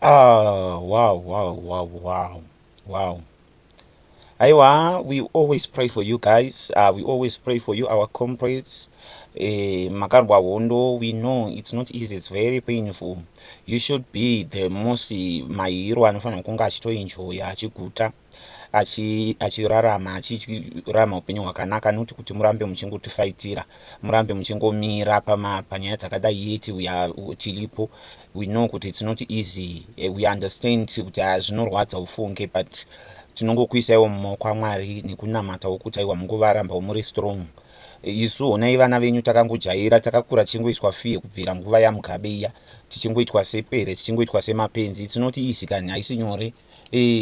Oh, wow, wow, wow, wow, wow. Aiwa, we always pray for you guys. We always pray for you, our comrades. Makarwa Wondo, we know it's not easy, it's very painful. You should be the most my hero anofanira kunge achitoenjoya achiguta achirarama achirarama upenyu hwakanaka, nokuti kuti murambe muchingotifaitira, murambe muchingomira panyaya dzakadai yeti tiripo. We know kuti it's not easy. We understand kuti zvinorwadza ufunge, but tinongokuisaiwo mumaoko aMwari nekunamatawo kuti aiwa mungovarambawo muri strong. Isu honai vana venyu takangojaira, takakura tichingoiswa fiye kubvira nguva yamugabe iya, tichingoitwa sepwere, tichingoitwa semapenzi. Tinoti isi kani haisi nyore,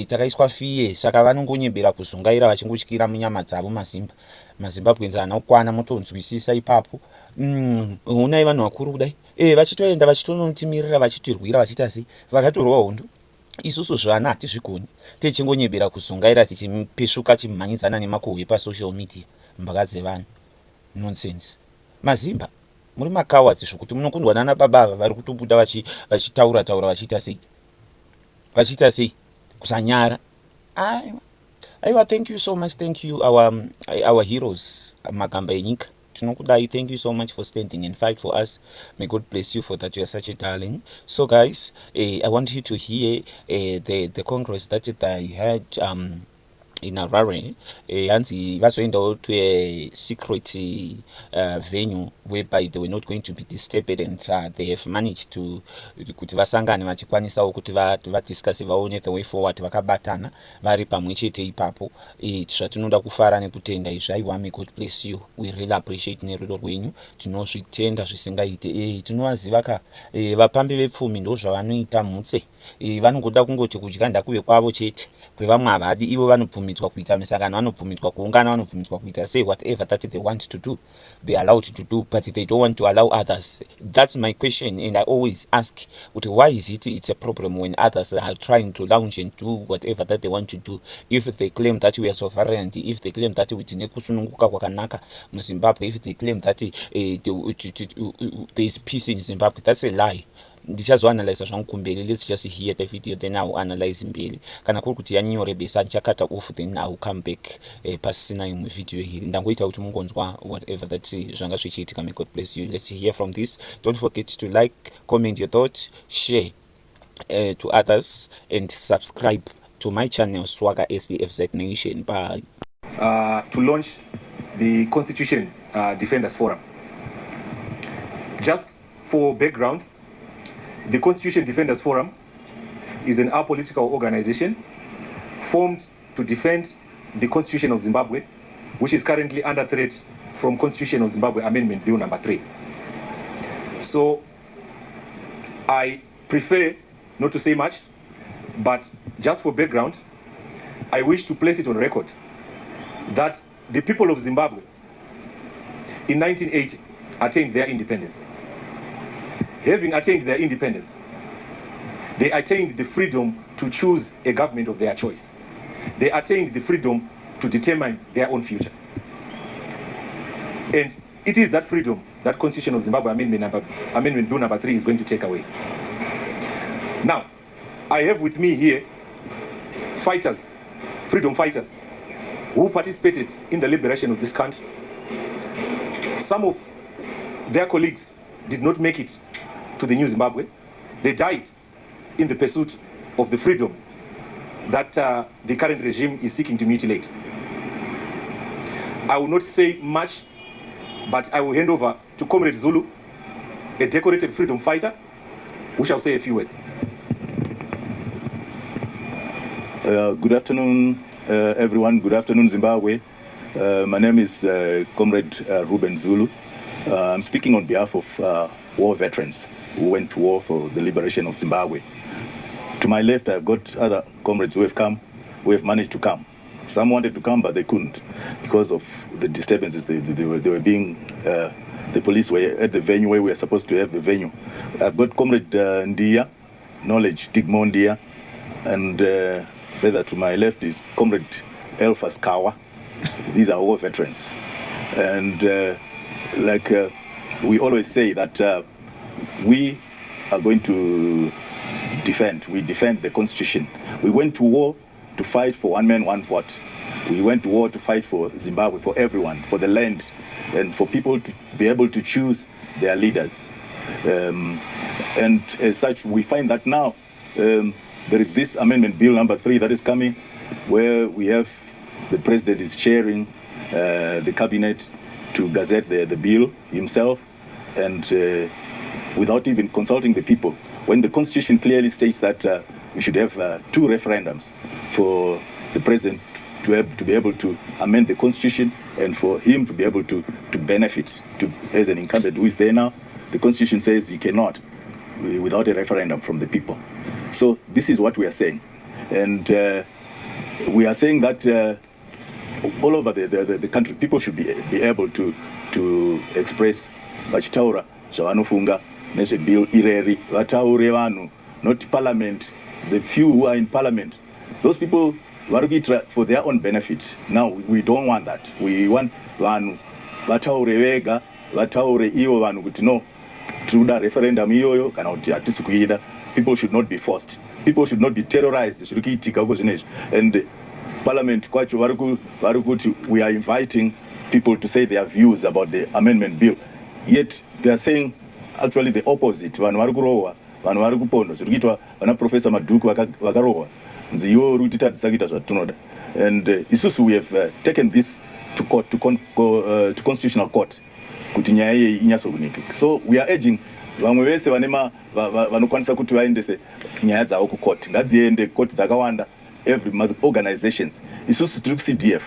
takaiswa fiye, saka vanongonyebera kuzungaira vachingotyira munyama dzavo mazimbabwenzi hana kukwana, motonzwisisa ipapo. Honai vanhu vakuru kudai vachitoenda vachitonotimirira vachitirwira vachiita sei, vakatorwa hondo. Isusu zvana hatizvigoni, tichingonyebera kuzungaira tichipesvuka chimhanyidzana nemakohwe pasocial media, mbaka dzevanhu. Nonsense. Mazimba muri makawadzi zvokuti munokundwa nana baba ava vari kutobuda vachitaura taura vachiita sei kusanyara. Aiwa, thank you so much, thank you our heroes, magamba enyika. Tinokudai, thank you so much for standing and fight for us. May God bless you for that. You are such a darling. So guys, I want you to hear the congress that they had in Harare. Hanzi vazoendawo to a secret venue whereby they were not going to be disturbed, and they have managed to kuti vasangane vachikwanisawo kuti vadiscuss vaone the way forward, vakabatana vari pamwe chete ipapo. Zvatinoda kufara nekutenda izvi. Aiwa, may God bless you. We really appreciate nerudo rwenyu, tinozvitenda zvisingaite. Tinovaziva ka vapambi vepfumi ndo zvavanoita mhutse. Vanongoda kungoti kudya ndakuve kwavo chete, kwevamwe havadi. Ivo vanobvumidzwa kuita misangano, vanobvumidzwa kuungana, vanobvumidzwa kuita say whatever that they want to do, they are allowed to do, but they don't want to allow others. That's my question, and I always ask, why is it's a problem when others are trying to lounge and do whatever that they want to do? If they claim that we are sovereign, if they claim that we tine kusununguka kwakanaka muZimbabwe, if they claim that there is peace in Zimbabwe, that's a lie. Ndichazoanalyze zvangu kumberi. Let's just hear the video, then I will analyze mberi. Kana kuri kuti yanyorebesa ndichakata off, then I will come back pasina imwe video hii. Ndangoita kuti mungonzwa whatever that zvanga zvichiitika. May God bless you. Let's hear from this. Don't forget to like, comment your thoughts, share to others, and subscribe to my channel Swagger SDFZ Nation. Bye. To launch the Constitution Defenders Forum. Just for background, the Constitution Defenders Forum is an apolitical organization formed to defend the Constitution of Zimbabwe, which is currently under threat from Constitution of Zimbabwe Amendment Bill number 3. So I prefer not to say much, but just for background, I wish to place it on record that the people of Zimbabwe in 1980 attained their independence. Having attained their independence, they attained the freedom to choose a government of their choice. They attained the freedom to determine their own future. And it is that freedom that Constitution of Zimbabwe Amendment Bill number 3 is going to take away. Now, I have with me here fighters, freedom fighters, who participated in the liberation of this country. Some of their colleagues did not make it to the New Zimbabwe. They died in the pursuit of the freedom that the current regime is seeking to mutilate. I will not say much, but I will hand over to Comrade Zulu, a decorated freedom fighter, who shall say a few words. Good afternoon, everyone. Good afternoon, Zimbabwe. My name is Comrade Ruben Zulu. I'm speaking on behalf of war veterans who went to war for the liberation of Zimbabwe. To my left, I've got other comrades who have managed to come. Some wanted to come, but they couldn't because of the disturbances. They were being, the police were at the venue where we were supposed to have the venue. I've got Comrade Ndia, Knowledge Digmo Ndia, and further to my left is Comrade Elfas Kawa. These are war veterans. And we always say that we are going to defend. We defend the constitution. We went to war to fight for one man, one vote. We went to war to fight for Zimbabwe, for everyone, for the land, and for people to be able to choose their leaders. And as such, we find that now there is this amendment bill number 3 that is coming, where we have the president is chairing the cabinet to gazette the bill himself, and without even consulting the people, when the constitution clearly states that we should have 2 referendums for the president to be able to amend the constitution and for him to be able to benefit as an incumbent who is there now. The constitution says he cannot without a referendum from the people. So this is what we are saying. And we are saying that all over the country, people should be able to express vachitaura zvavanofunga nezvebill ireri, vataure vanhu, not parliament, the few who are in parliament. Those people varikuitira for their own benefit. Now we don't want that. We want vanhu vataure vega, vataure ivo vanhu kuti no, tinoda referendum iyoyo kana kuti hatisi kuida. People should not be forced. People should not be terrorized. Zviri kuitika uko zvinezvi. And parliament kwacho varikuti we are inviting people to say their views about the amendment bill. Yet they are saying actually the opposite. Vanhu vari kurohwa, vanhu vari kupondwa. Zviri kuitwa vana Professor Madhuku vakarohwa. Nzi iwo uri kutitadzisa kuita zvatinoda. And isusu we have taken this to court, to constitutional court, kuti nyaya iyi inyatsokunika. So we are urging vamwe vese vanokwanisa kuti vaendese nyaya dzavo kucourt, ngadziende court dzakawanda, every organizations. Isusu tiri CDF.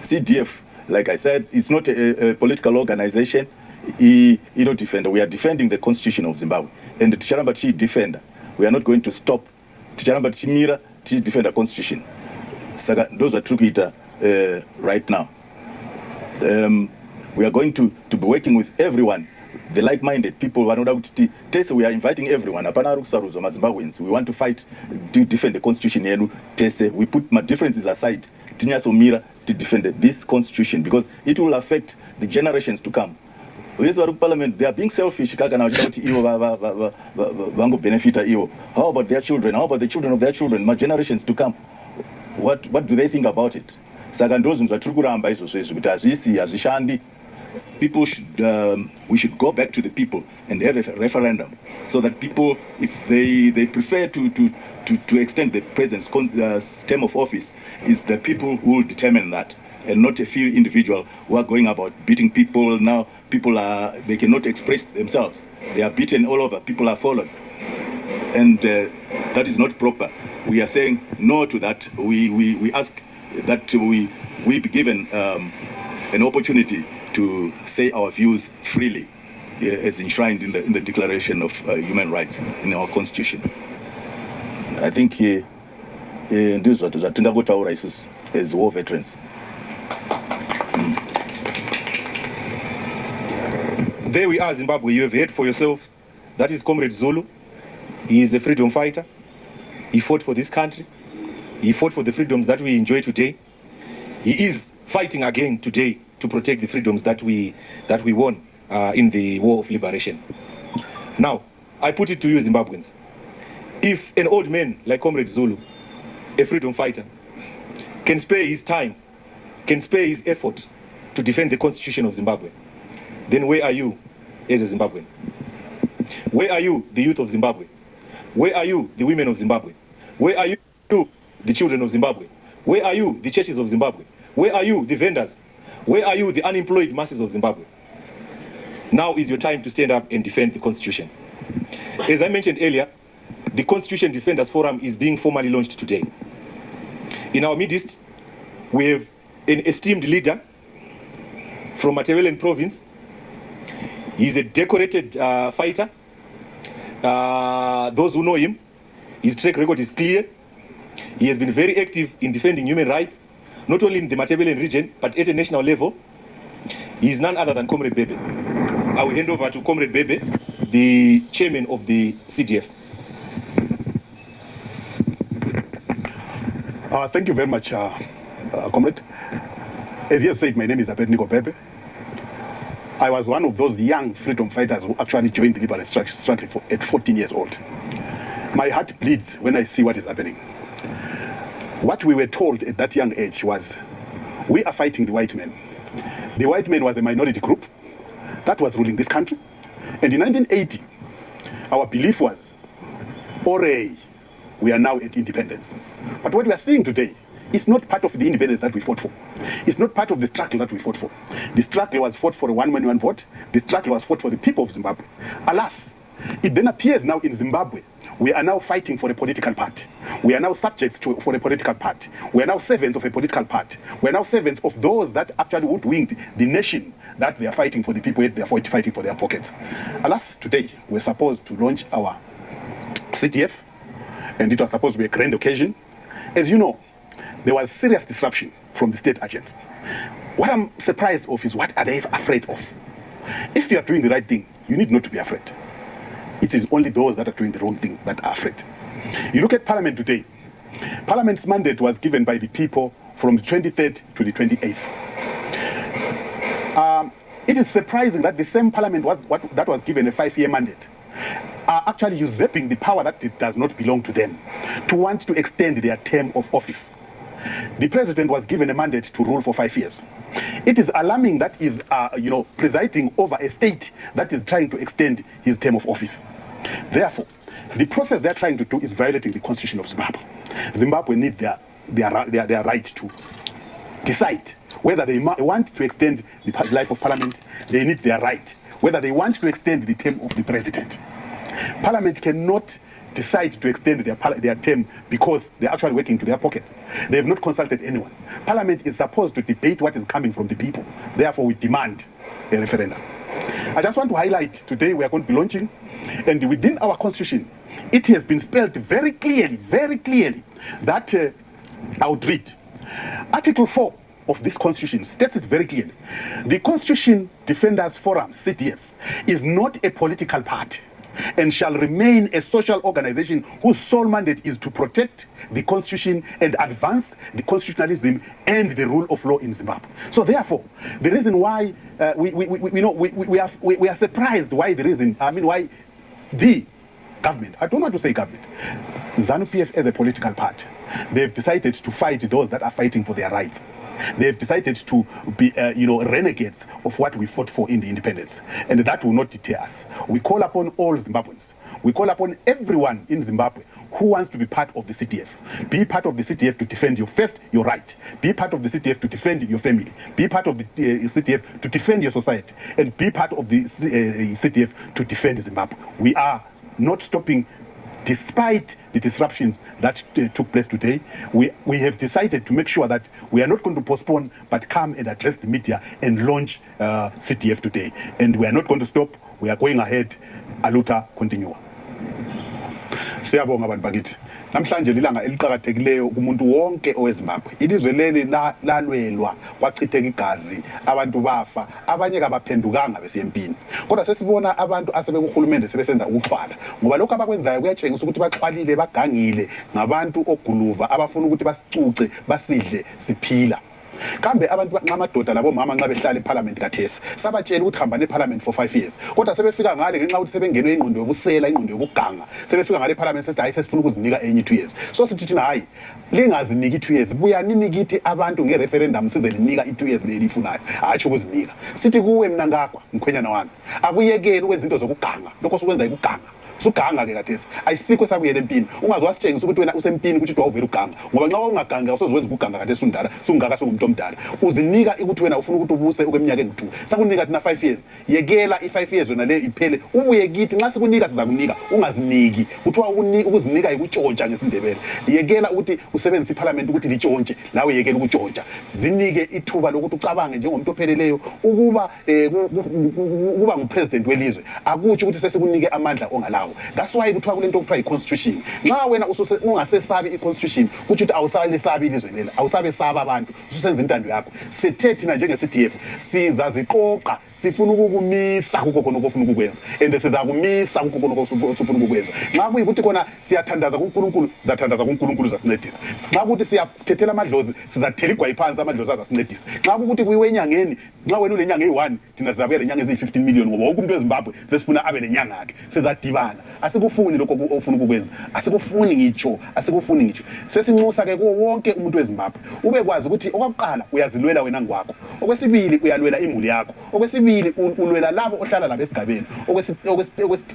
CDF, like I said, it's not a political organization. Defender. We are defending the constitution of Zimbabwe, and ticharamba tichidefenda. We are not going to stop. Ticharamba tichimira tichidefend the constitution. Saka those are true right now. We are going to be working with everyone, the like-minded people. We are inviting everyone. Zimbabweans. We want to fight to defend the constitution. We put my differences aside. To defend this constitution, because it will affect the generations to come. Parliament, they are being selfish. How about their children? How about the children of their children? My generations to come. What do they think about it? People should we should go back to the people and have a referendum, so that people, if they prefer to extend the president's term of office, it's the people who will determine that, and not a few individuals who are going about beating people. Now people they cannot express themselves. They are beaten all over. People are followed, and that is not proper. We are saying no to that. We ask that we be given an opportunity to say our views freely, as enshrined in the Declaration of Human Rights in our Constitution. I think this is what Tindagotaura is as war veterans. There we are, Zimbabwe. You have heard for yourself. That is Comrade Zulu. He is a freedom fighter. He fought for this country. He fought for the freedoms that we enjoy today. He is fighting again today to protect the freedoms that we won in the War of Liberation. Now, I put it to you, Zimbabweans. If an old man like Comrade Zulu, a freedom fighter, can spare his time, can spare his effort to defend the constitution of Zimbabwe, then where are you as a Zimbabwean? Where are you, the youth of Zimbabwe? Where are you, the women of Zimbabwe? Where are you, the children of Zimbabwe? Where are you, the churches of Zimbabwe? Where are you, the vendors? Where are you, the unemployed masses of Zimbabwe? Now is your time to stand up and defend the Constitution. As I mentioned earlier, the Constitution Defenders Forum is being formally launched today. In our midst, we have an esteemed leader from Matabeleland province. He's a decorated fighter. Those who know him, his track record is clear. He has been very active in defending human rights, not only in the Matabeleland region, but at a national level. He is none other than Comrade Bebe. I will hand over to Comrade Bebe, the chairman of the CDF. Thank you very much, Comrade. As you said, my name is Abednego Bebe. I was one of those young freedom fighters who actually joined the liberal struggle at 14 years old. My heart bleeds when I see what is happening. What we were told at that young age was, we are fighting the white man. The white man was a minority group that was ruling this country. And in 1980, our belief was, hooray, we are now at independence. But what we are seeing today is not part of the independence that we fought for. It's not part of the struggle that we fought for. The struggle was fought for a one-man, one vote. The struggle was fought for the people of Zimbabwe. Alas, it then appears now in Zimbabwe, we are now fighting for a political party. We are now subjects for a political party. We are now servants of a political party. We are now servants of those that actually would-winged the nation that they are fighting for the people, yet they are fighting for their pockets. Alas, today, we're supposed to launch our CTF, and it was supposed to be a grand occasion. As you know, there was serious disruption from the state agents. What I'm surprised of is, what are they afraid of? If you are doing the right thing, you need not to be afraid. It is only those that are doing the wrong thing that are afraid. You look at Parliament today. Parliament's mandate was given by the people from the 23rd to the 28th. It is surprising that the same Parliament that was given a 5-year mandate are actually usurping the power that does not belong to them to want to extend their term of office. The president was given a mandate to rule for 5 years. It is alarming that is, presiding over a state that is trying to extend his term of office. Therefore, the process they're trying to do is violating the constitution of Zimbabwe. Zimbabwe need their right to decide whether they want to extend the life of parliament. They need their right. Whether they want to extend the term of the president. Parliament cannot decide to extend their term because they're actually working to their pockets. They have not consulted anyone. Parliament is supposed to debate what is coming from the people. Therefore, we demand a referendum. I just want to highlight, today we are going to be launching, and within our constitution, it has been spelled very clearly, that I would read. Article 4 of this constitution states it very clearly. The Constitution Defenders Forum, CDF, is not a political party and shall remain a social organization whose sole mandate is to protect the constitution and advance the constitutionalism and the rule of law in Zimbabwe. So therefore, the reason why we are surprised why why the government, I don't want to say government, ZANU-PF as a political party, they've decided to fight those that are fighting for their rights. They've decided to be, renegades of what we fought for in the independence. And that will not deter us. We call upon all Zimbabweans. We call upon everyone in Zimbabwe who wants to be part of the CTF. Be part of the CTF to defend your right. Be part of the CTF to defend your family. Be part of the CTF to defend your society. And be part of the CTF to defend Zimbabwe. We are not stopping. Despite the disruptions that took place today, we have decided to make sure that we are not going to postpone, but come and address the media and launch CTF today. And we are not going to stop. We are going ahead. Aluta continua. Siyabonga abantu bakithi. Namhlanje lilanga eliqhakathekileyo kumuntu wonke oweZimbabwe. Ilizwe leli lalwelwa kwachitheka igazi, abantu bafa, abanye kabaphendukanga besiyempini. Kodwa sesibona abantu asebekuhulumende sebesenza ukuxhwala. Ngoba lokho abakwenzayo kuyatshengisa ukuthi baxhwalile, bagangile ngabantu oguluva abafuna ukuthi basicuce, basidle siphila. Kambe abantu ngamadoda labomama nxa behlala eParliament kathesi sabatshela ukuthi hamba neParliament for 5 years kodwa sebefika ngale ngenxa ukuthi sebengenwe ingqondo yobusela, ingqondo yobuganga, sebefika ngale eParliament sesithi hayi sesifuna ukuzinika enye 2 years. So sithi thina hayi lingaziniki 2 years, buya ninikithi abantu ngereferendum size linika i2 years lelifunayo, hatsho ukuzinika. Sithi kuwe mina ngakwa mkhwenyana wami, akuyekeli ukwenza into zokuganga, lokho sokwenza ikuganga. Suganga ke kathesi ayisikho sabuyele empini, ungazwasitshengisa ukuthi wena usempini ukuthi uvela uganga, ngoba nxa ungaganga usozwenza ukuganga kathesi undala sungaka sokumuntu omdala, uzinika ukuthi wena ufuna ukuthi ubuse okweminyakeni 2, sakunika thina 5 years. Yekela i5 years yona le iphele, ubuye kithi nxa sikunika sizakunika, ungaziniki. Kuthiwa ukuzinika ikutshontsha ngesindebele. Yekela ukuthi usebenzise iParliament ukuthi litshontshe, lawe yekela ukutshontsha. Zinike ithuba lokuthi ucabange njengomuntu opheleleyo ukuba ngupresident welizwe, akuthi ukuthi sesikunike amandla ongalawo. That's why kuthiwa kulento okuthiwa iconstitution. Nxa wena ungasesabi iconstitution kuthi ukuthi awusalesabi ilizwe lela, awusabesaba abantu, ususenza intando yakho. Sithe thina njenge-CTF sizaziqoqa, sifuna ukukumisa kukho khona okufuna ukukwenza, and sizakumisa kukho khona okufuna ukukwenza. Nxa kuyikuthi kona siyathandaza kuNkulunkulu, sizathandaza kuNkulunkulu zasincedisa. Nxa ukuthi siyathethela amadlozi, sizathela igwayi phansi amadlozi azasincedisa. Nxa ukuthi kuyiwe enyangeni, nxa wena ulenyanga eyi-1 thina sizabuya lenyanga eziyi-15 million, ngoba wonke umuntu weZimbabwe sesifuna abe lenyanga yakhe. Sizadibana asikufuni lokho ofuna ukukwenza, asikufuni ngitsho, sesinxusa ke kuwo wonke umuntu weZimbabwe ube kwazi ukuthi okwakuqala uyazilwela wena ngwakho, okwesibili uyalwela imuli yakho, okwesibili ulwela labo ohlala labo esigabeni,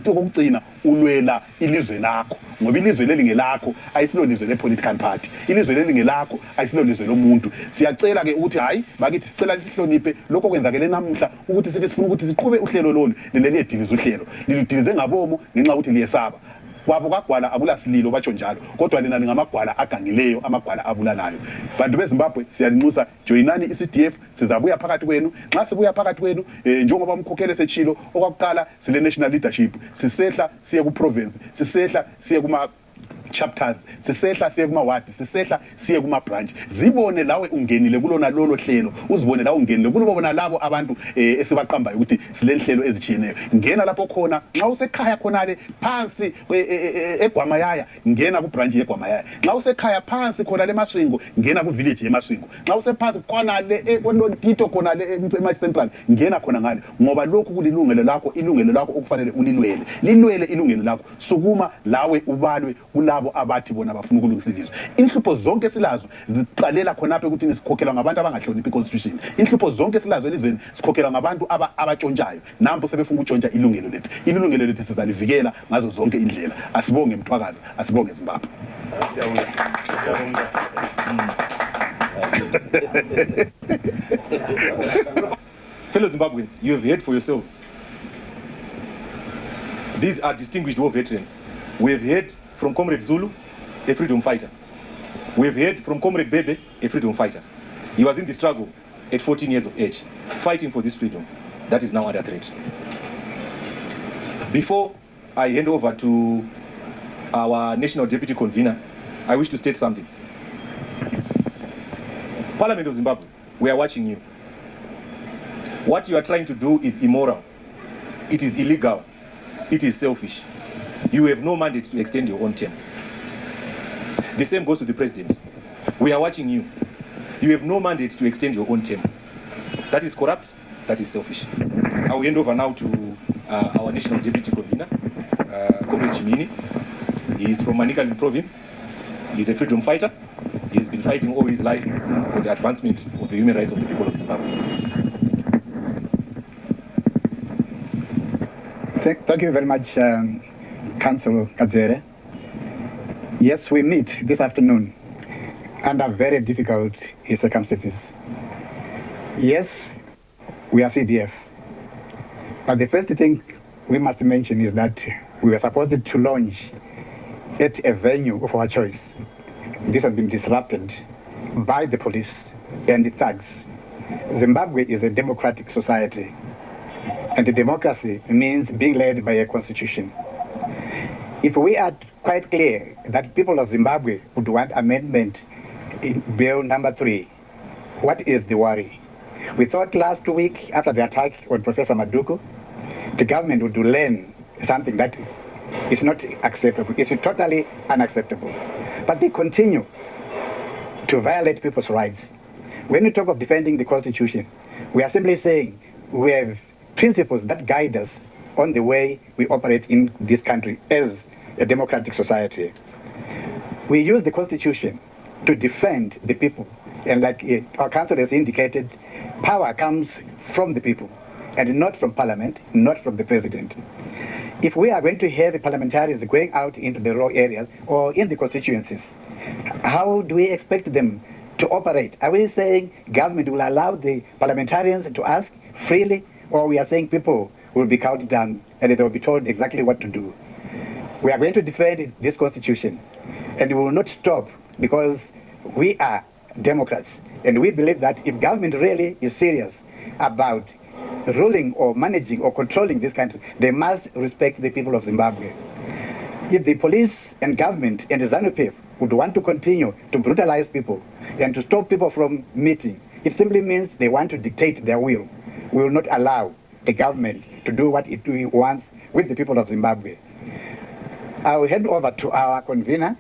okugcina ulwela ilizwe lakho, ngoba ilizwe leli ngelakho ayisilo lizwe le-political party, ilizwe leli ngelakho ayisilo lizwe lomuntu. Siyacela ke ukuthi hayi bakithi sicela sihloniphe lokho kwenzakele namuhla, ukuthi sithi sifuna ukuthi siqhube uhlelo lolu leli ediliza uhlelo lidilize ngabomo ngenxa ukuthi liyesaba kwabo kagwala abulasililo batsho njalo, kodwa lena ningamagwala agangileyo, amagwala abulalayo. Bantu beZimbabwe siyalinxusa, joyinani i-CDF, sizabuya phakathi kwenu. Nxa sibuya phakathi kwenu njengoba umkhokheli setshilo, okwakuqala sile national leadership, sisehla siye ku-province, sisehla siye kuma chapters, sisehla siye kuma ward, sisehla siye kuma branch. Zibone lawe ungenile kulona lolo hlelo, uzibone lawe ungenile kulobona labo abantu esibaqambayo ukuthi silenhlelo ezitshiyeneyo. Ngena lapho khona, nxa usekhaya khonale phansi eGwamayaya, ngena ku branch yeGwamayaya. Nxa usekhaya phansi khona leMaswingo, ngena ku village yeMaswingo. Nxa usephansi khonale eLontito khonale eMach Central, ngena khona ngale, ngoba lokhu kulilungelo lakho, ilungelo lakho okufanele ulilwele. Lilwele ilungelo lakho, sukuma lawe ubalwe kulabo abathi bona bafuna ukulungisa ilizwe. Inhlupho zonke silazo ziqalela khonapha ukuthi sikhokhelwa ngabantu abangahloniphi iconstitution. Inhlupho zonke silazo elizweni sikhokhelwa ngabantu abatshontshayo. Nampo sebefuna ukutshontsha ilungelo lethu. Ilungelo lethu sizalivikela ngazo zonke indlela. Asibonge Mthwakazi, asibonge Zimbabwe. Fellow Zimbabweans, you have heard for yourselves. These are distinguished war veterans. We have heard from Comrade Zulu, a freedom fighter. We have heard from Comrade Bebe, a freedom fighter. He was in the struggle at 14 years of age, fighting for this freedom that is now under threat. Before I hand over to our National Deputy Convener, I wish to state something. Parliament of Zimbabwe, we are watching you. What you are trying to do is immoral. It is illegal. It is selfish. You have no mandate to extend your own term. The same goes to the president. We are watching you. You have no mandate to extend your own term. That is corrupt. That is selfish. I will hand over now to our National Deputy Convener, Comrade Chimini. He is from Manicaland Province. He is a freedom fighter. He has been fighting all his life for the advancement of the human rights of the people of Zimbabwe. Thank you very much, Councillor Kadzere. Yes, we meet this afternoon under very difficult circumstances. Yes, we are CDF. But the first thing we must mention is that we were supposed to launch at a venue of our choice. This has been disrupted by the police and the thugs. Zimbabwe is a democratic society, and democracy means being led by a constitution. If we are quite clear that people of Zimbabwe would want amendment in Bill number 3, what is the worry? We thought last week, after the attack on Professor Maduku, the government would learn something that is not acceptable. It's totally unacceptable. But they continue to violate people's rights. When we talk of defending the Constitution, we are simply saying we have principles that guide us on the way we operate in this country as a democratic society. We use the Constitution to defend the people. And like our council has indicated, power comes from the people and not from Parliament, not from the President. If we are going to have the parliamentarians going out into the rural areas or in the constituencies, how do we expect them to operate? Are we saying government will allow the parliamentarians to ask freely, or we are saying people will be counted down and they will be told exactly what to do? We are going to defend this constitution, and we will not stop, because we are Democrats, and we believe that if government really is serious about ruling or managing or controlling this country, they must respect the people of Zimbabwe. If the police and government and the ZANU-PF would want to continue to brutalize people and to stop people from meeting, it simply means they want to dictate their will. We will not allow the government to do what it wants with the people of Zimbabwe. I will hand over to our convener,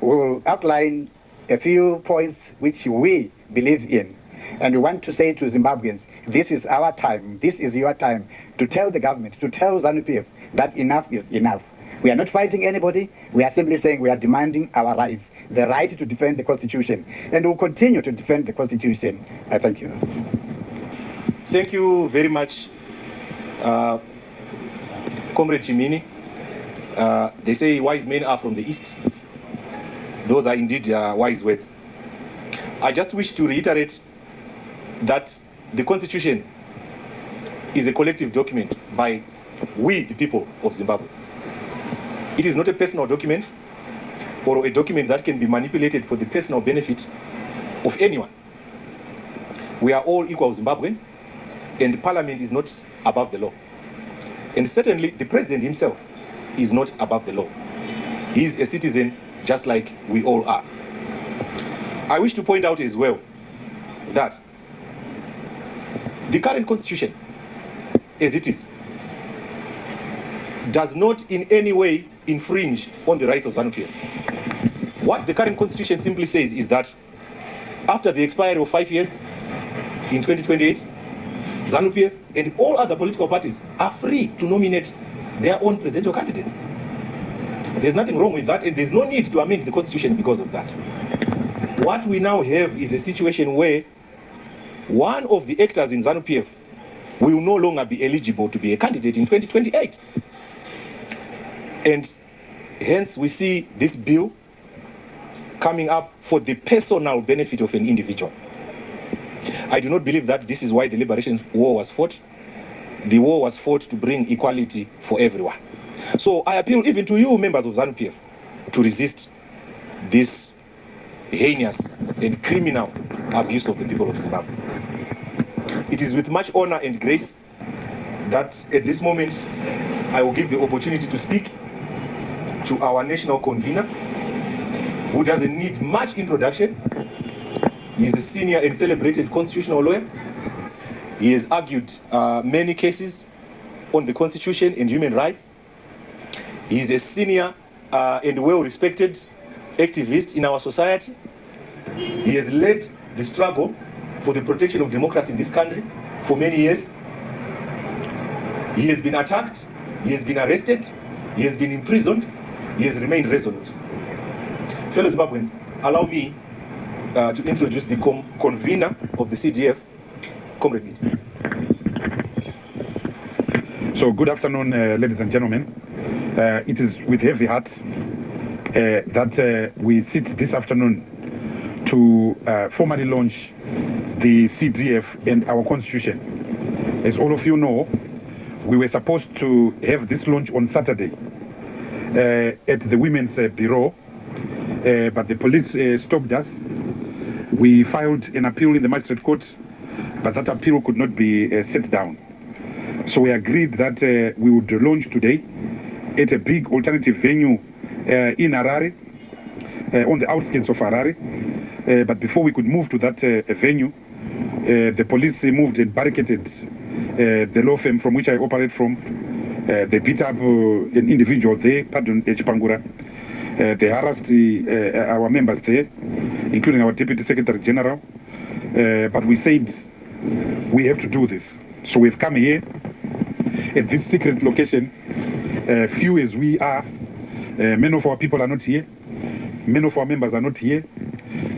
who will outline a few points which we believe in. And we want to say to Zimbabweans, this is our time, this is your time, to tell the government, to tell ZANU-PF that enough is enough. We are not fighting anybody. We are simply saying we are demanding our rights, the right to defend the Constitution, and we will continue to defend the Constitution. I thank you. Thank you very much, Comrade Chimini. They say wise men are from the East. Those are indeed wise words. I just wish to reiterate that the Constitution is a collective document by we, the people of Zimbabwe. It is not a personal document or a document that can be manipulated for the personal benefit of anyone. We are all equal Zimbabweans, and Parliament is not above the law. And certainly the President himself is not above the law. He is a citizen just like we all are. I wish to point out as well that the current Constitution, as it is, does not in any way infringe on the rights of ZANU-PF. What the current Constitution simply says is that after the expiry of 5 years in 2028, ZANU-PF and all other political parties are free to nominate their own presidential candidates. There's nothing wrong with that, and there's no need to amend the Constitution because of that. What we now have is a situation where one of the actors in ZANU-PF will no longer be eligible to be a candidate in 2028. And hence we see this bill coming up for the personal benefit of an individual. I do not believe that this is why the Liberation War was fought. The war was fought to bring equality for everyone. So I appeal even to you, members of ZANU-PF, to resist this heinous and criminal abuse of the people of Zimbabwe. It is with much honor and grace that at this moment I will give the opportunity to speak to our national convener, who doesn't need much introduction. He is a senior and celebrated constitutional lawyer. He has argued many cases on the Constitution and human rights. He is a senior and well-respected activist in our society. He has led the struggle for the protection of democracy in this country for many years. He has been attacked, he has been arrested, he has been imprisoned, he has remained resolute. Fellow Zimbabweans, allow me to introduce the convener of the CDF, Comrade Mead. So good afternoon, ladies and gentlemen. It is with heavy hearts that we sit this afternoon to formally launch the CDF and our constitution. As all of you know, we were supposed to have this launch on Saturday at the Women's Bureau, but the police stopped us. We filed an appeal in the magistrate court, but that appeal could not be set down. So we agreed that we would launch today at a big alternative venue in Harare, on the outskirts of Harare. But before we could move to that venue, the police moved and barricaded the law firm from which I operate from. They beat up an individual there, pardon, Chipangura. They harassed our members there, including our Deputy Secretary General. But we said we have to do this. So we've come here at this secret location. Few as we are, many of our people are not here. Many of our members are not here.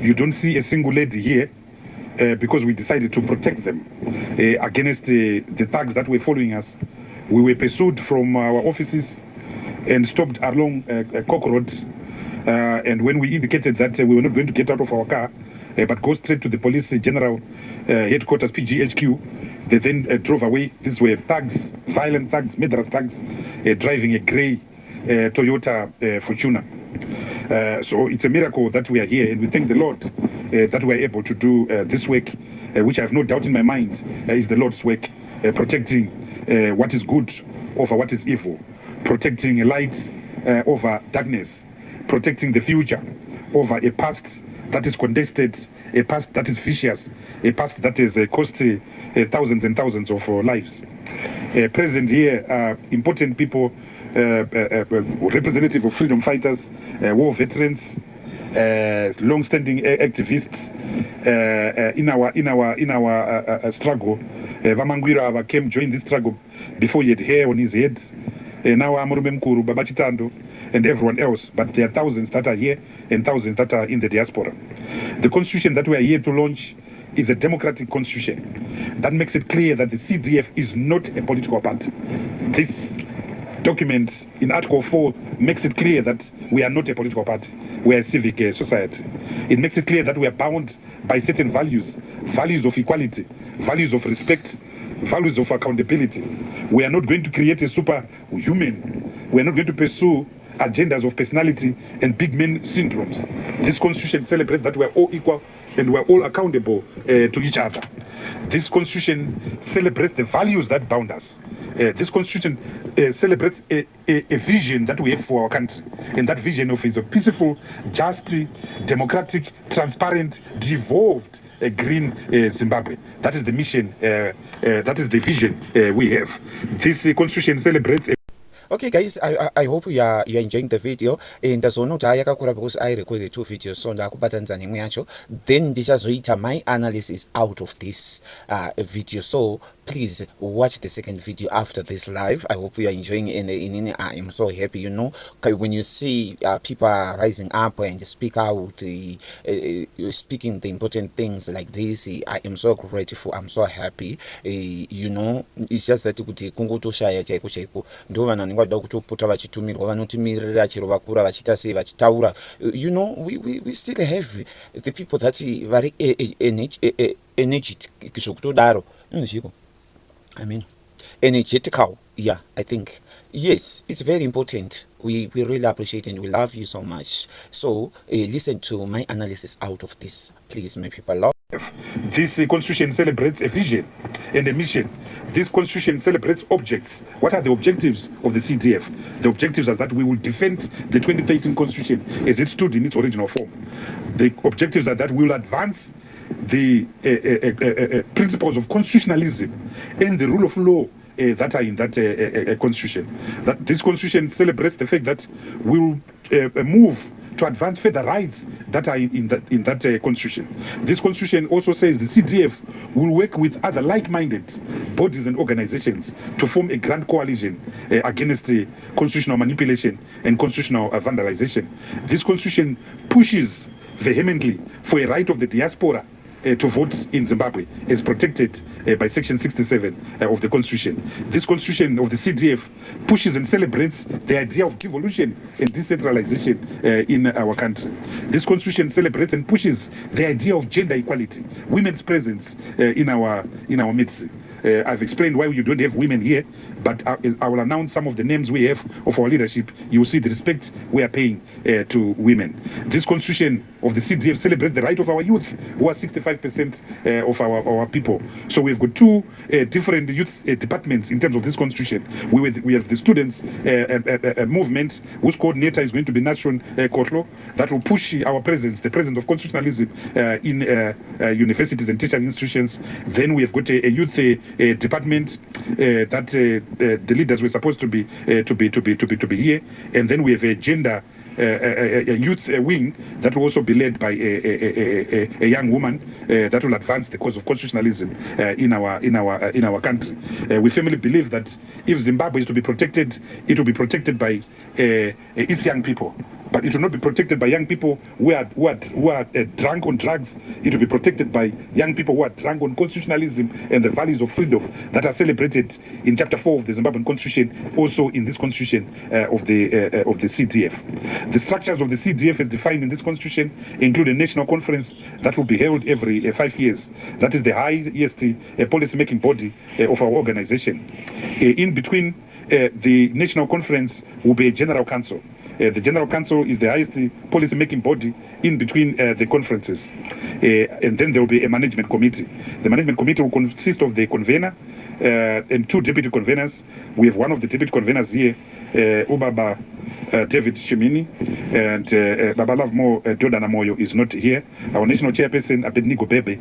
You don't see a single lady here because we decided to protect them against the thugs that were following us. We were pursued from our offices and stopped along Cock Road. And when we indicated that we were not going to get out of our car, but go straight to the police general headquarters, PGHQ, they then drove away. These were thugs, violent thugs, murderous thugs, driving a grey Toyota Fortuner. So it's a miracle that we are here, and we thank the Lord that we are able to do this work, which I have no doubt in my mind is the Lord's work, protecting what is good over what is evil, protecting light over darkness, protecting the future over a past that is contested, a past that is vicious, a past that has cost thousands and thousands of lives. Present here are important people, representative of freedom fighters, war veterans, long-standing activists in our struggle. Vamangwira came join this struggle before he had hair on his head. now Amurume Mkuru, Baba Chitando, and everyone else, but there are thousands that are here and thousands that are in the diaspora. The constitution that we are here to launch is a democratic constitution that makes it clear that the CDF is not a political party. This document in Article 4 makes it clear that we are not a political party, we are a civic society. It makes it clear that we are bound by certain values, values of equality, values of respect, values of accountability. We are not going to create a superhuman. We are not going to pursue agendas of personality and big men syndromes. This constitution celebrates that we are all equal and we are all accountable to each other. This constitution celebrates the values that bound us. This constitution celebrates a vision that we have for our country, and that vision is a peaceful, just, democratic, transparent, devolved, green Zimbabwe. That is the mission, that is the vision we have. This constitution celebrates Okay guys, I hope you are enjoying the video, and ndazoona kuti yakakura because I recorded 2 videos, so ndakubatanidza nemwe yacho, then ndichazoita my analysis out of this video. So please watch the second video after this live. I hope you are enjoying it. I am so happy, you know, when you see people rising up and speak out, speaking the important things like this. I am so grateful, I'm so happy. You know, it's just that kuti kungotoshaya chaiko chaiko ndo vanhu vanoda kutopota vachitumirwa vanotimirira chero vakura vachita sei vachitaura. You know, we still have the people that vari energetic zvokutodaro nzviko, I mean energetical. Yeah, I think yes, it's very important. We really appreciate and we love you so much. So listen to my analysis out of this, please, my people. Love. This constitution celebrates a vision and a mission. This constitution celebrates objects. What are the objectives of the CDF? The objectives are that we will defend the 2013 constitution as it stood in its original form. The objectives are that we will advance the principles of constitutionalism and the rule of law that are in that constitution. That this constitution celebrates the fact that we will move to advance further rights that are in that constitution. This constitution also says the CDF will work with other like-minded bodies and organizations to form a grand coalition against constitutional manipulation and constitutional vandalization. This constitution pushes vehemently for a right of the diaspora to vote in Zimbabwe is protected by Section 67 of the Constitution. This Constitution of the CDF pushes and celebrates the idea of devolution and decentralization in our country. This Constitution celebrates and pushes the idea of gender equality, women's presence in our midst. I've explained why you don't have women here, but I will announce some of the names we have of our leadership. You will see the respect we are paying to women. This constitution of the CDF celebrates the right of our youth, who are 65% of our people. So we've got 2 different youth departments in terms of this constitution. We have the students movement, whose coordinator is going to be Nation Kotlo, that will push our presence, the presence of constitutionalism in universities and teaching institutions. Then we have got a youth department that the leaders were supposed to be here, and then we have a gender a youth wing that will also be led by a young woman that will advance the cause of constitutionalism in our country. We firmly believe that if Zimbabwe is to be protected, it will be protected by its young people. But it will not be protected by young people who are drunk on drugs. It will be protected by young people who are drunk on constitutionalism and the values of freedom that are celebrated in Chapter 4 of the Zimbabwean Constitution, also in this Constitution of the CDF. The structures of the CDF as defined in this Constitution include a national conference that will be held every 5 years. That is the highest policy-making body of our organization. In between the national conference will be a general council. The General Council is the highest policy-making body in between the conferences. And then there will be a management committee. The management committee will consist of the convener and 2 deputy conveners. We have one of the deputy conveners here, Ubaba David Chimini, and Baba Love Mo Dodana Moyo is not here. Our national chairperson, Abednego Bebe,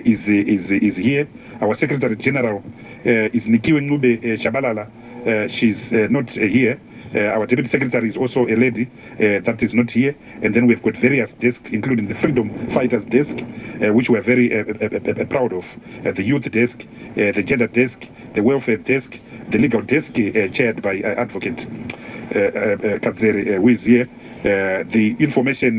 is here. Our Secretary General is Nikiwe Ngube Shabalala. She's not here. Our Deputy Secretary is also a lady that is not here. And then we've got various desks, including the Freedom Fighters Desk, which we are very proud of, the Youth Desk, the Gender Desk, the Welfare Desk, the legal desk chaired by Advocate Kadzere, who is here, the information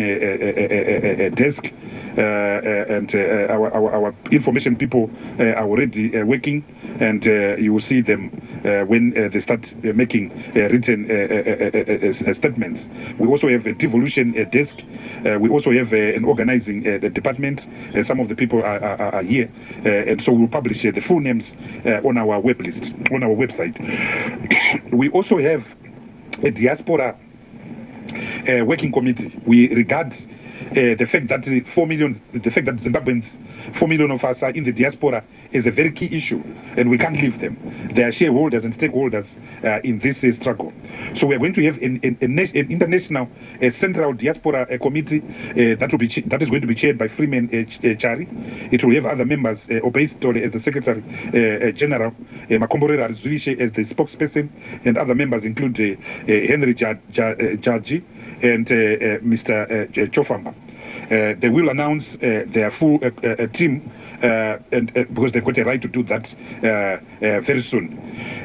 desk, and our information people are already working, and you will see them when they start making written statements. We also have a devolution desk. We also have an organizing department. Some of the people are here, and so we'll publish the full names on our web list, on our website. We also have a diaspora working committee. We regard the fact that 4 million, the fact that Zimbabweans, 4 million of us are in the diaspora is a very key issue, and we can't leave them. They are shareholders and stakeholders in this struggle. So we are going to have an international central diaspora committee that is going to be chaired by Freeman Chari. It will have other members, Obeis Tore as the Secretary General, Makomborera Zuishe as the spokesperson, and other members include Henry Jaji and Mr. Chofamba. They will announce their full team, and because they've got a right to do that very soon.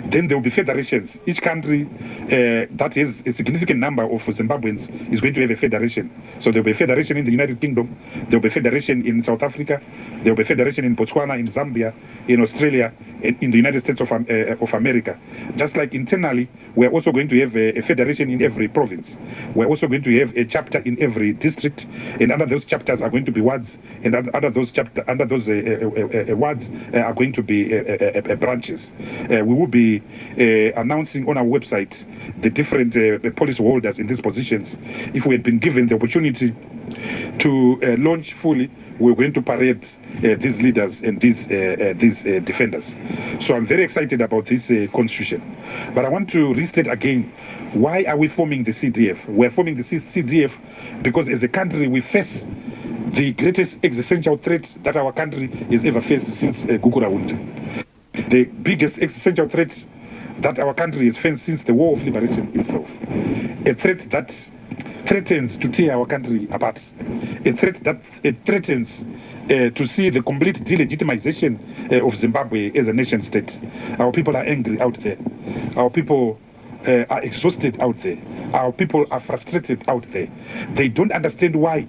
Then there will be federations. Each country that has a significant number of Zimbabweans is going to have a federation. So there will be a federation in the United Kingdom, there will be a federation in South Africa, there will be a federation in Botswana, in Zambia, in Australia, and in the United States of America. Just like internally, we're also going to have a federation in every province. We're also going to have a chapter in every district, and under those chapters are going to be wards, and under those wards are going to be branches. We will be announcing on our website the different policy holders in these positions. If we had been given the opportunity to launch fully, we're going to parade these leaders and these defenders. So I'm very excited about this constitution. But I want to restate again, why are we forming the CDF? We're forming the CDF because as a country we face the greatest existential threat that our country has ever faced since Gukurahundi. The biggest existential threat that our country has faced since the War of Liberation itself. A threat that threatens to tear our country apart. A threat that threatens to see the complete delegitimization of Zimbabwe as a nation state. Our people are angry out there. Our people are exhausted out there. Our people are frustrated out there. They don't understand why,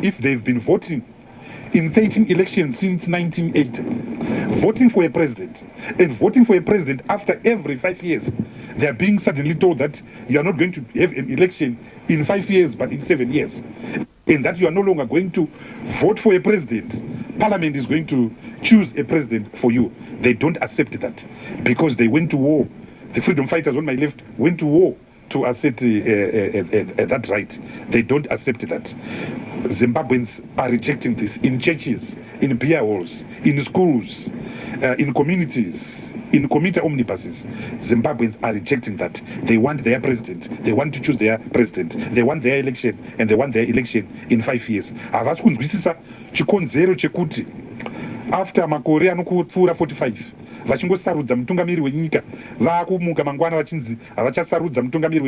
if they've been voting in 13 elections since 1980, voting for a president, and voting for a president after every 5 years, they are being suddenly told that you are not going to have an election in 5 years, but in 7 years. And that you are no longer going to vote for a president. Parliament is going to choose a president for you. They don't accept that because they went to war. The freedom fighters on my left went to war to assert that right. They don't accept that. Zimbabweans are rejecting this in churches, in beer halls, in schools, in communities, in commuter omnibuses. Zimbabweans are rejecting that. They want their president. They want to choose their president. They want their election, and they want their election in 5 years. Havasi kunzwisisa chikonzero chekuti after makore anopfuura 45 vachingosarudza mutungamiri wenyika, vaakumuka mangwana vachinzi havachasarudza mutungamiri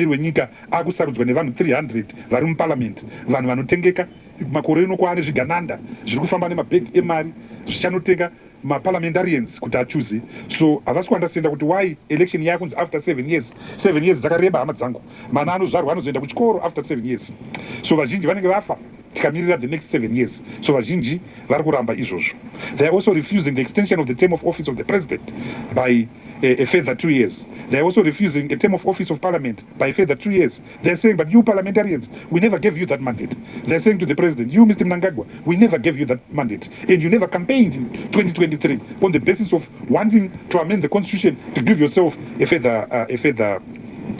wenyika akusarudzwa nevanhu 300 vari muparliament, vanhu vanotengeka. Makore ino kwaane zvigananda zviri kufamba nemabhegi emari zvichanotenga maparliamentarians kuti achuze. So havasi kuandasenda kuti why election yakunzi after 7 years. 7 years dzakareba hama dzangu, mana anozvarwa anozoenda kuchikoro after 7 years. So vazhinji vanenge vafa tikamirira the next 7 years. So vazhinji vari kuramba izvozvo. They are also refusing the extension of the term of office of the president by a further 2 years. They are also refusing a term of office of parliament by a further 2 years. They are saying, but you parliamentarians, we never gave you that mandate. They are saying to the president, you Mr. Mnangagwa, we never gave you that mandate, and you never campaigned in 2023 on the basis of wanting to amend the constitution to give yourself a further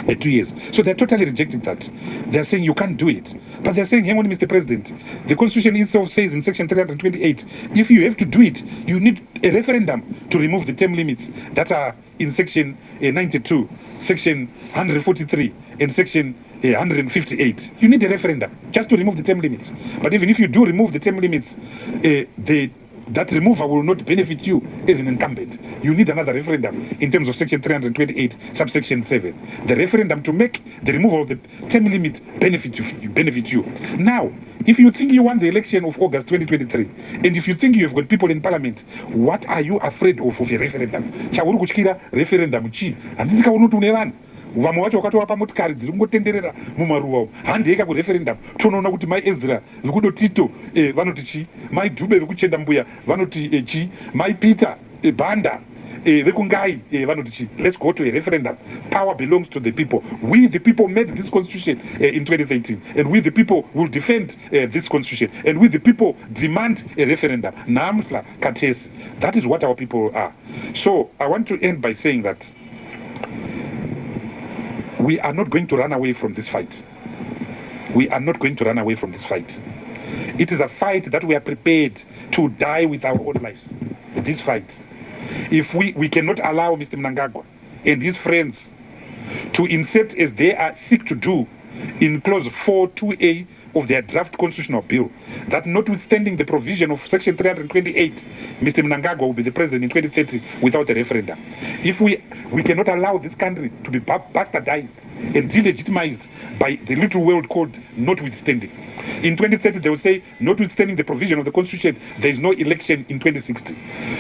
2 years. So they're totally rejecting that. They're saying you can't do it. But they're saying, hang on, Mr. President, the Constitution itself says in section 328, if you have to do it, you need a referendum to remove the term limits that are in section 92, section 143, and section 158. You need a referendum just to remove the term limits. But even if you do remove the term limits, that removal will not benefit you as an incumbent. You need another referendum in terms of section 328, subsection 7. The referendum to make the removal of the term limit benefit you. Now, If you think you won the election of August 2023, and if you think you have got people in parliament, what are you afraid of a referendum? Chauri kutyira referendum chi? Handisi kaona kuti une vanhu vamwe vacho vakatova motikari dziri kungotenderera mumaruwa handiyeka kureferendum tonoona kuti mai Ezra vekudotito vanoti chi, mai Dube vekuchenda mbuya vanoti chi, mai Peter Banda vekungai vanoti chi. Let's go to a referendum. Power belongs to the people. We the people made this constitution in 2013, and we the people will defend this constitution, and we the people demand a referendum. Namhla Kates. That is what our people are. So I want to end by saying that we are not going to run away from this fight. We are not going to run away from this fight. It is a fight that we are prepared to die with our own lives. This fight. If we cannot allow Mr. Mnangagwa and his friends to insert, as they are seek to do, in clause 4.2a of their draft constitutional bill, that notwithstanding the provision of section 328, Mr. Mnangagwa will be the president in 2030 without a referendum. If we cannot allow this country to be bastardized and delegitimized by the little world called notwithstanding. In 2030, they will say, notwithstanding the provision of the constitution, there is no election in 2060.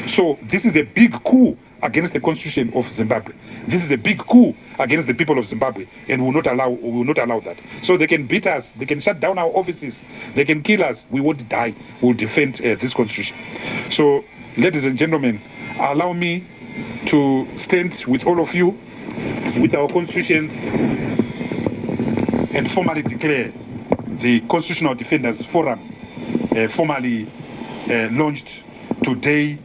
So this is a big coup against the constitution of Zimbabwe. This is a big coup against the people of Zimbabwe, and we will not allow that. So they can beat us, they can shut down our offices, they can kill us. We won't die. We will defend this constitution. So, ladies and gentlemen, allow me to stand with all of you with our constitutions and formally declare the Constitutional Defenders Forum formally launched today,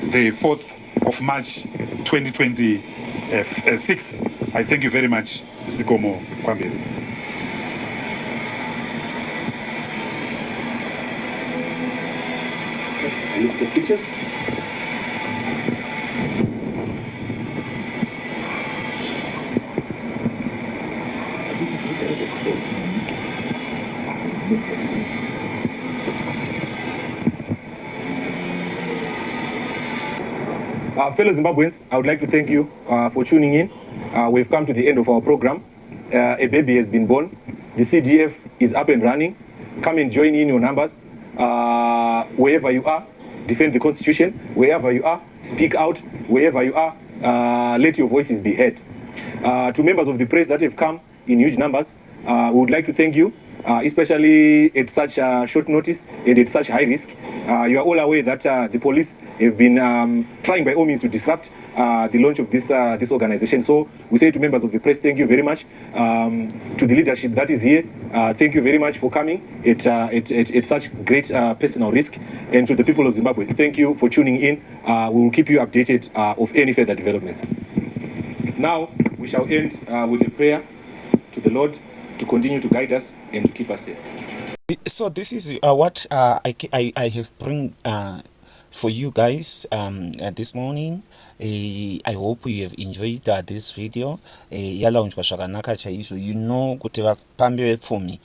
the 4th of March 2026. I thank you very much, Sikomo Pamberi. Look at the pictures. Fellow Zimbabweans, I would like to thank you for tuning in. We've come to the end of our program. A baby has been born. The CDF is up and running. Come and join in your numbers. Wherever you are, defend the Constitution. Wherever you are, speak out. Wherever you are, let your voices be heard. To members of the press that have come in huge numbers, we would like to thank you, especially at such short notice and at such high risk. You are all aware that the police have been trying by all means to disrupt the launch of this organization. So we say to members of the press, thank you very much. To the leadership that is here, thank you very much for coming at such great personal risk. And to the people of Zimbabwe, thank you for tuning in. We will keep you updated of any further developments. Now, we shall end with a prayer to the Lord to continue to guide us and to keep us safe. So this is what I have bring for you guys this morning. I hope you have enjoyed this video. Yalaunchwa zvakanaka chaizvo. You know kuti vapambi vepfumi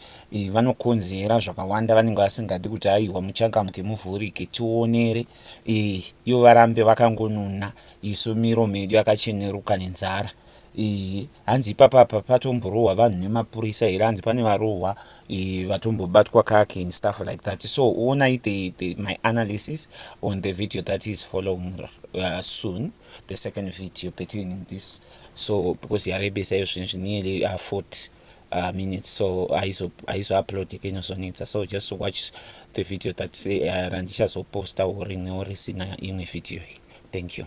vanokonzera zvakawanda, vanenge vasingadi kuti aiwa muchangamke muvhurike tionere, ivo varambe vakangonuna, isu miromo yedu yakacheneruka nenzara. Hanzi ipapa patomborohwa vanhu nemapurisa here, hanzi pane varohwa vatombobatwa kake and stuff like that. So ona my analysis on the video that is following soon, the second video pertaining this. So because yarebesa izvo nearly 40 minutes, so I upload again so just watch the video that say randichazoposta uri neorisina imwe video. Thank you.